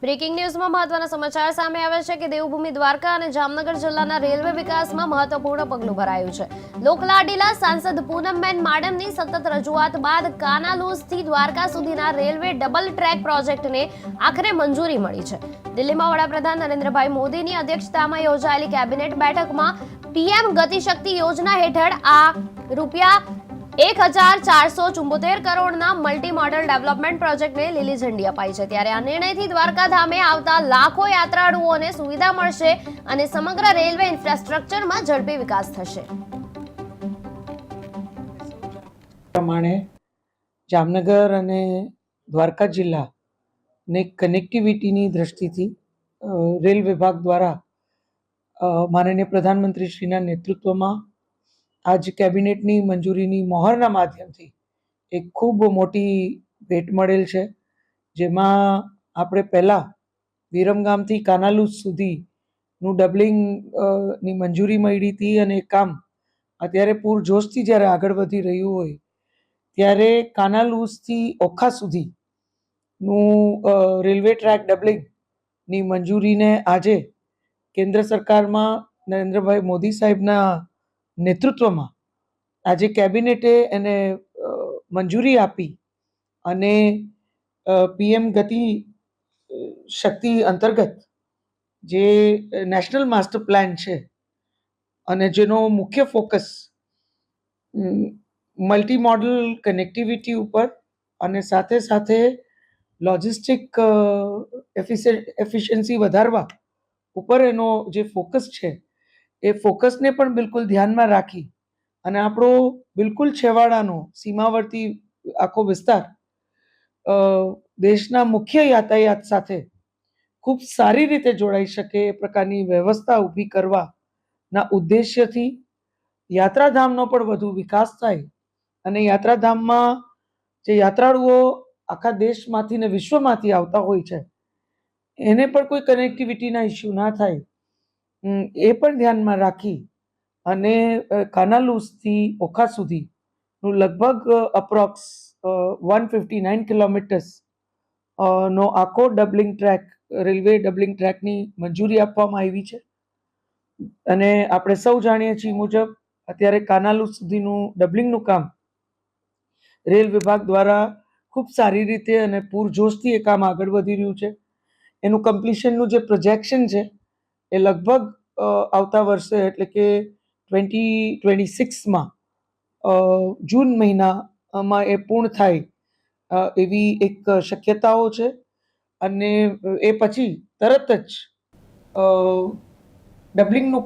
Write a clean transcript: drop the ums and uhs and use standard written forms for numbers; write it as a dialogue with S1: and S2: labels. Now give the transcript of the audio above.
S1: Breaking ન્યૂઝમાં મહત્વના સમાચાર સામે આવ્યા છે કે દેવભૂમિ દ્વારકા અને જામનગર જિલ્લાના રેલવે વિકાસમાં મહત્વપૂર્ણ પગલું ભરાયું છે। લોકલાડીલા સાંસદ પૂનમબેન માડમની સતત રજૂઆત બાદ કાનાલુસથી દ્વારકા સુધીના રેલવે ડબલ ટ્રેક પ્રોજેક્ટને આખરે મંજૂરી મળી છે। દિલ્હીમાં વડાપ્રધાન નરેન્દ્રભાઈ મોદીની અધ્યક્ષતામાં યોજાયેલી કેબિનેટ બેઠકમાં પીએમ ગતિશક્તિ યોજના હેઠળ આ રૂપિયા 1474 કરોડના મલ્ટી મોડલ ડેવલપમેન્ટ પ્રોજેક્ટને લીલી ઝંડી અપાઈ છે। ત્યારે આ નિર્ણયથી દ્વારકા ધામે આવતા લાખો યાત્રાળુઓને સુવિધા મળશે અને સમગ્ર રેલવે ઇન્ફ્રાસ્ટ્રક્ચરમાં ઝડપી વિકાસ થશે।
S2: પ્રમાણે જામનગર અને દ્વારકા જિલ્લાને કનેક્ટિવિટીની દ્રષ્ટિથી રેલ વિભાગ દ્વારા માનનીય પ્રધાનમંત્રી શ્રીના નેતૃત્વમાં આજ કેબિનેટની મંજૂરીની મહોરના માધ્યમથી એક ખૂબ મોટી ભેટ મળેલ છે, જેમાં આપણે પહેલાં વિરમગામથી કાનાલુસ સુધીનું ડબલિંગની મંજૂરી મળી હતી અને એ કામ અત્યારે પૂરજોશથી જ્યારે આગળ વધી રહ્યું હોય ત્યારે કાનાલુસથી ઓખા સુધીનું રેલવે ટ્રેક ડબલિંગની મંજૂરીને આજે કેન્દ્ર સરકારમાં નરેન્દ્રભાઈ મોદી સાહેબના નેતૃત્વમાં આજે કેબિનેટે એને મંજૂરી આપી અને પીએમ ગતિ શક્તિ અંતર્ગત જે નેશનલ માસ્ટર પ્લાન છે અને જેનો મુખ્ય ફોકસ મલ્ટી મોડલ કનેક્ટિવિટી ઉપર અને સાથે સાથે લોજિસ્ટિક એફિશિયન્સી વધારવા ઉપર એનો જે ફોકસ છે એ ફોકસને પણ બિલકુલ ધ્યાનમાં રાખી અને આપણો બિલકુલ છેવાડાનો સીમાવર્તી આખો વિસ્તાર દેશના મુખ્ય યાતાયાત સાથે ખૂબ સારી રીતે જોડાઈ શકે એ પ્રકારની વ્યવસ્થા ઊભી કરવાના ઉદ્દેશ્યથી યાત્રાધામનો પણ વધુ વિકાસ થાય અને યાત્રાધામમાં જે યાત્રાળુઓ આખા દેશમાંથી ને વિશ્વમાંથી આવતા હોય છે એને પણ કોઈ કનેક્ટિવિટીના ઇસ્યુ ના થાય એ પણ ધ્યાનમાં રાખી અને કાનાલુસથી ઓખા સુધીનું લગભગ અપ્રોક્સ 159 કિલોમીટર્સ નો આખો ડબલિંગ ટ્રેક રેલવે ડબલિંગ ટ્રેકની મંજૂરી આપવામાં આવી છે અને આપણે સૌ જાણીએ છીએ મુજબ અત્યારે કાનાલુસ સુધીનું ડબલિંગનું કામ રેલ વિભાગ દ્વારા ખૂબ સારી રીતે અને પૂરજોશથી એ કામ આગળ વધી રહ્યું છે। એનું કમ્પ્લીશનનું જે પ્રોજેક્શન છે એ લગભગ આવતા વર્ષે એટલે કે 2026માં જૂન મહિનામાં એ પૂર્ણ થાય એવી એક શક્યતાઓ છે અને એ પછી તરત જ ડબલિંગનું